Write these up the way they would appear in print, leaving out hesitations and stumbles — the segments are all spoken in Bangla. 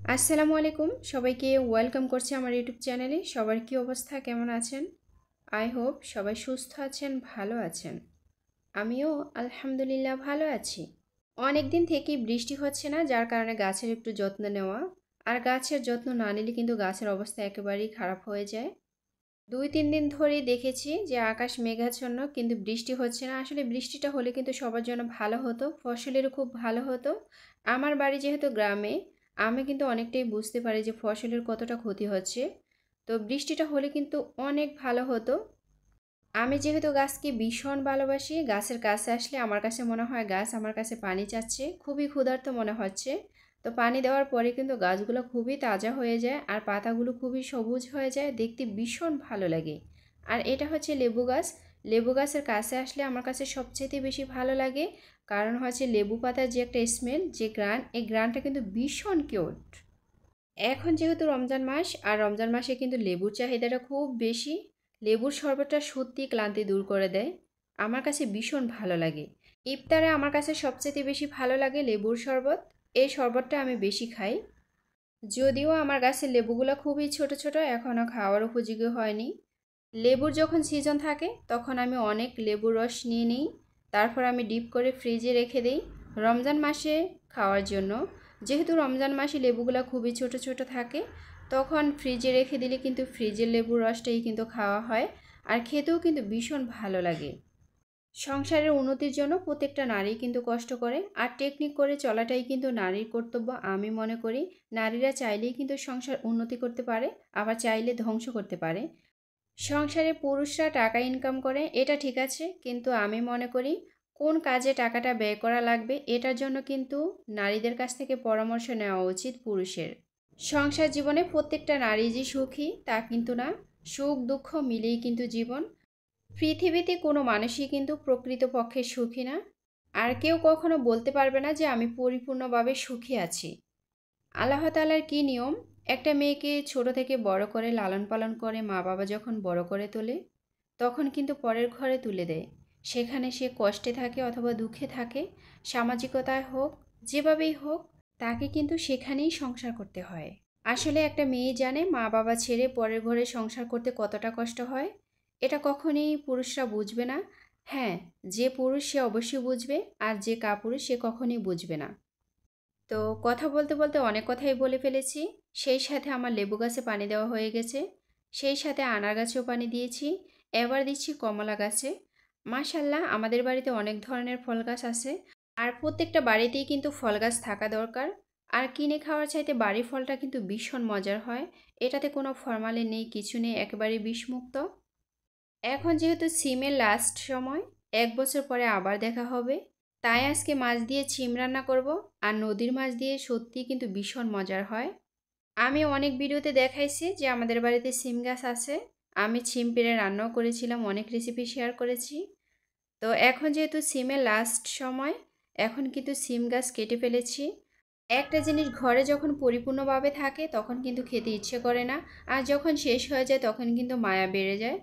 আসসালামু আলাইকুম সবাইকে ওয়েলকাম করছি আমার ইউটিউব চ্যানেলে। সবার কি অবস্থা, কেমন আছেন? আই হোপ সবাই সুস্থ আছেন, ভালো আছেন। আমিও আলহামদুলিল্লাহ ভালো আছি। অনেক দিন থেকেই বৃষ্টি হচ্ছে না, যার কারণে গাছের একটু যত্ন নেওয়া। আর গাছের যত্ন না নিলে কিন্তু গাছের অবস্থা একেবারেই খারাপ হয়ে যায়। 2-3 দিন ধরেই দেখেছি যে আকাশ মেঘাচ্ছন্ন, কিন্তু বৃষ্টি হচ্ছে না। আসলে বৃষ্টিটা হলে কিন্তু সবার জন্য ভালো হতো, ফসলেরও খুব ভালো হতো। আমার বাড়ি যেহেতু গ্রামে, আমি কিন্তু অনেকটাই বুঝতে পারি যে ফসলের কতটা ক্ষতি হচ্ছে। তো বৃষ্টিটা হলে কিন্তু অনেক ভালো হতো। আমি যেহেতু গাছকে ভীষণ ভালোবাসি, গাছের কাছে আসলে আমার কাছে মনে হয় গাছ আমার কাছে পানি চাচ্ছে, খুবই ক্ষুধার্ত মনে হচ্ছে। তো পানি দেওয়ার পরে কিন্তু গাছগুলো খুবই তাজা হয়ে যায় আর পাতাগুলো খুবই সবুজ হয়ে যায়, দেখতে ভীষণ ভালো লাগে। আর এটা হচ্ছে লেবু গাছ। লেবু গাছের কাছে আসলে আমার কাছে সবচেয়ে বেশি ভালো লাগে, কারণ হচ্ছে লেবু পাতার যে একটা স্মেল, যে গ্রান, এই গ্রানটা কিন্তু ভীষণ কিউট। এখন যেহেতু রমজান মাস, আর রমজান মাসে কিন্তু লেবুর চাহিদাটা খুব বেশি। লেবুর শরবতটা সত্যি ক্লান্তি দূর করে দেয়, আমার কাছে ভীষণ ভালো লাগে। ইফতারে আমার কাছে সবচেয়ে বেশি ভালো লাগে লেবুর শরবত। এই শরবতটা আমি বেশি খাই। যদিও আমার গাছের লেবুগুলো খুবই ছোট ছোট, এখনও খাওয়ার উপযোগী হয়নি। লেবুর যখন সিজন থাকে তখন আমি অনেক লেবুর রস নিয়ে নিই, তারপর আমি ডিপ করে ফ্রিজে রেখে দিই রমজান মাসে খাওয়ার জন্য। যেহেতু রমজান মাসে লেবুগুলো খুবই ছোট ছোট থাকে, তখন ফ্রিজে রেখে দিলে কিন্তু ফ্রিজের লেবুর রসটাই কিন্তু খাওয়া হয়, আর খেতেও কিন্তু ভীষণ ভালো লাগে। সংসারের উন্নতির জন্য প্রত্যেকটা নারী কিন্তু কষ্ট করে, আর টেকনিক করে চলাটাই কিন্তু নারীর কর্তব্য আমি মনে করি। নারীরা চাইলেই কিন্তু সংসার উন্নতি করতে পারে, আবার চাইলে ধ্বংস করতে পারে। সংসারে পুরুষরা টাকা ইনকাম করে, এটা ঠিক আছে, কিন্তু আমি মনে করি কোন কাজে টাকাটা ব্যয় করা লাগবে এটার জন্য কিন্তু নারীদের কাছ থেকে পরামর্শ নেওয়া উচিত পুরুষের। সংসার জীবনে প্রত্যেকটা নারী যে সুখী তা কিন্তু না, সুখ দুঃখ মিলেই কিন্তু জীবন। পৃথিবীতে কোনো মানুষই কিন্তু প্রকৃতপক্ষে সুখী না, আর কেউ কখনো বলতে পারবে না যে আমি পরিপূর্ণভাবে সুখী আছি। আল্লাহ তাআলার কী নিয়ম, একটা মেয়েকে ছোট থেকে বড় করে লালন পালন করে মা বাবা যখন বড় করে তোলে, তখন কিন্তু পরের ঘরে তুলে দেয়। সেখানে সে কষ্টে থাকে অথবা দুঃখে থাকে, সামাজিকতায় হোক, যেভাবেই হোক, তাকে কিন্তু সেখানেই সংসার করতে হয়। আসলে একটা মেয়ে জানে মা বাবা ছেড়ে পরের ঘরে সংসার করতে কতটা কষ্ট হয়। এটা কখনই পুরুষরা বুঝবে না। হ্যাঁ, যে পুরুষ সে অবশ্যই বুঝবে, আর যে কাপুরুষ সে কখনই বুঝবে না। তো কথা বলতে বলতে অনেক কথাই বলে ফেলেছি। সেই সাথে আমার লেবু গাছে পানি দেওয়া হয়ে গেছে, সেই সাথে আনার গাছেও পানি দিয়েছি, এবার দিচ্ছি কমলা গাছে। মাশাল্লাহ, আমাদের বাড়িতে অনেক ধরনের ফল গাছ আছে, আর প্রত্যেকটা বাড়িতেই কিন্তু ফল গাছ থাকা দরকার। আর কিনে খাওয়ার চাইতে বাড়ির ফলটা কিন্তু ভীষণ মজার হয়। এটাতে কোনো ফরমালিন নেই, কিছু নেই, একেবারে বিষমুক্ত। এখন যেহেতু সিমের লাস্ট সময়, 1 বছর পরে আবার দেখা হবে, তাই আজকে মাছ দিয়ে ছিম রান্না করব। আর নদীর মাছ দিয়ে সত্যি কিন্তু ভীষণ মজার হয়। আমি অনেক ভিডিওতে দেখাইছি যে আমাদের বাড়িতে সিম গাছ আছে, আমি ছিম পেড়ে রান্নাও করেছিলাম, অনেক রেসিপি শেয়ার করেছি। তো এখন যেহেতু সিমের লাস্ট সময়, এখন কিন্তু সিম গাছ কেটে ফেলেছি। একটা জিনিস ঘরে যখন পরিপূর্ণভাবে থাকে তখন কিন্তু খেতে ইচ্ছে করে না, আর যখন শেষ হয়ে যায় তখন কিন্তু মায়া বেড়ে যায়।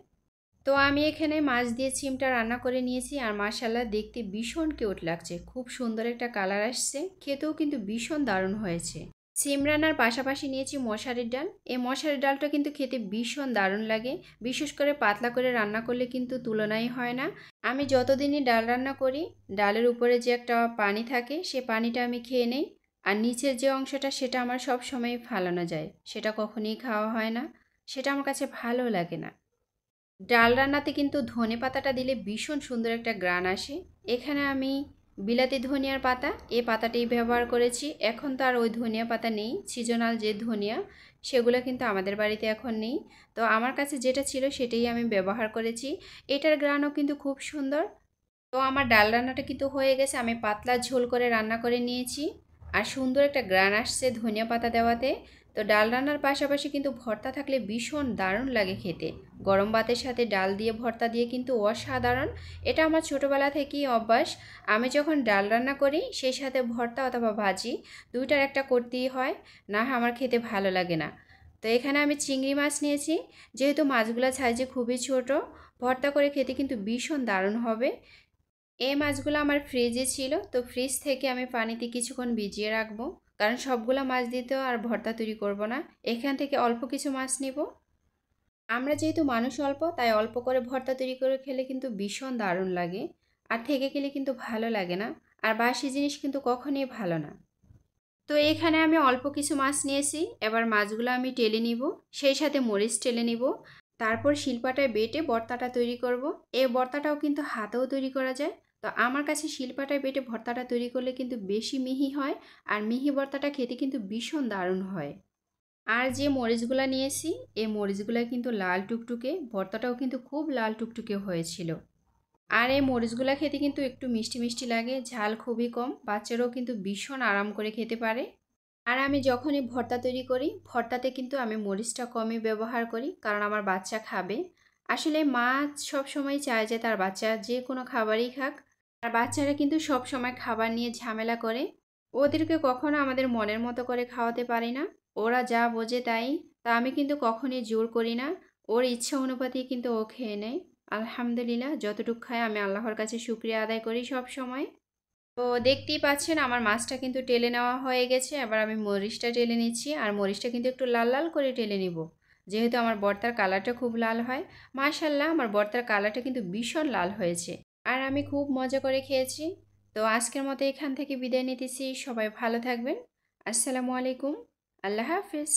তো আমি এখানে মাছ দিয়ে সিমটা রান্না করে নিয়েছি, আর মাশাল্লাহ দেখতে ভীষণ কিউট লাগছে, খুব সুন্দর একটা কালার আসছে, খেতেও কিন্তু ভীষণ দারুণ হয়েছে। সিম রান্নার পাশাপাশি নিয়েছি মশারির ডাল। এই মশারির ডালটা কিন্তু খেতে ভীষণ দারুণ লাগে, বিশেষ করে পাতলা করে রান্না করলে কিন্তু তুলনাই হয় না। আমি যতদিনই ডাল রান্না করি, ডালের উপরে যে একটা পানি থাকে সে পানিটা আমি খেয়ে নেই, আর নিচের যে অংশটা সেটা আমার সব সময় ফালানো যায়, সেটা কখনোই খাওয়া হয় না, সেটা আমার কাছে ভালো লাগে না। ডাল রান্নাতে কিন্তু ধনে পাতাটা দিলে ভীষণ সুন্দর একটা গ্রান আসে। এখানে আমি বিলাতি ধনিয়ার পাতা, এই পাতাটাই ব্যবহার করেছি। এখন তো আর ওই ধনিয়া পাতা নেই, সিজনাল যে ধনিয়া সেগুলো কিন্তু আমাদের বাড়িতে এখন নেই। তো আমার কাছে যেটা ছিল সেটাই আমি ব্যবহার করেছি। এটার গ্রানও কিন্তু খুব সুন্দর। তো আমার ডাল রান্নাটা কিন্তু হয়ে গেছে, আমি পাতলা ঝোল করে রান্না করে নিয়েছি, আর সুন্দর একটা গ্রান আসছে ধনিয়া পাতা দেওয়াতে। তো ডাল রান্নার পাশাপাশি কিন্তু ভর্তা থাকলে ভীষণ দারুণ লাগে খেতে। গরম ভাতের সাথে ডাল দিয়ে ভর্তা দিয়ে কিন্তু অসাধারণ। এটা আমার ছোটোবেলা থেকেই অভ্যাস। আমি যখন ডাল রান্না করি সেই সাথে ভর্তা অথবা ভাজি, দুইটার একটা করতেই হয়, না আমার খেতে ভালো লাগে না। তো এখানে আমি চিংড়ি মাছ নিয়েছি, যেহেতু মাছগুলো সাইজে খুবই ছোট, ভর্তা করে খেতে কিন্তু ভীষণ দারুণ হবে। এই মাছগুলো আমার ফ্রিজে ছিল, তো ফ্রিজ থেকে আমি পানিতে কিছুক্ষণ ভিজিয়ে রাখবো, কারণ সবগুলা মাছ দিয়ে তো আর ভর্তা তৈরি করব না, এখান থেকে অল্প কিছু মাছ নিব। আমরা যেহেতু মানুষ অল্প, তাই অল্প করে ভর্তা তৈরি করে খেলে কিন্তু ভীষণ দারুণ লাগে, আর থেকে গেলে কিন্তু ভালো লাগে না, আর বাসি জিনিস কিন্তু কখনোই ভালো না। তো এখানে আমি অল্প কিছু মাছ নিয়েছি, এবার মাছগুলো আমি টেলে নিব, সেই সাথে মরিচ টেলে নিব। তারপর শিলপাটায় বেটে ভর্তাটা তৈরি করব। এই ভর্তাটাও কিন্তু হাতেও তৈরি করা যায়। তো আমার কাছে শিলপাটায় বেটে ভর্তাটা তৈরি করলে কিন্তু বেশি মিহি হয়, আর মিহি ভর্তাটা খেতে কিন্তু ভীষণ দারুণ হয়। আর যে মরিচগুলো নিয়েছি, এই মরিচগুলো কিন্তু লাল টুকটুকে, ভর্তাটাও কিন্তু খুব লাল টুকটুকে হয়েছিল। আর এই মরিচগুলো খেতে কিন্তু একটু মিষ্টি মিষ্টি লাগে, ঝাল খুবই কম, বাচ্চারাও কিন্তু ভীষণ আরাম করে খেতে পারে। আর আমি যখনই ভর্তা তৈরি করি, ভর্তাতে কিন্তু আমি মরিচটা কমই ব্যবহার করি, কারণ আমার বাচ্চা খাবে। আসলে মা সব সময় চায় যে তার বাচ্চা যে কোনো খাবারই খাক, আর বাচ্চারা কিন্তু সব সময় খাবার নিয়ে ঝামেলা করে। ওদেরকে কখনো আমাদের মনের মতো করে খাওয়াতে পারি না, ওরা যা বোঝে তাই। তা আমি কিন্তু কখনই জোর করি না, ওর ইচ্ছা অনুপাতেই কিন্তু ও খেয়ে নেয়। আলহামদুলিল্লাহ, যতটুকু খায় আমি আল্লাহর কাছে শুকরিয়া আদায় করি সব সময়। তো দেখতেই পাচ্ছেন আমার মাছটা কিন্তু টেলে নেওয়া হয়ে গেছে, এবার আমি মরিচটা টেলে নিচ্ছি, আর মরিচটা কিন্তু একটু লাল লাল করে টেলে নিব, যেহেতু আমার ভর্তার কালারটা খুব লাল হয়। মাশাল্লাহ, আমার ভর্তার কালারটা কিন্তু ভীষণ লাল হয়েছে, আর আমি খুব মজা করে খেয়েছি। তো আজকের মতো এখান থেকে বিদায় নিতেছি, সবাই ভালো থাকবেন। আসসালামু আলাইকুম, আল্লাহ হাফিজ।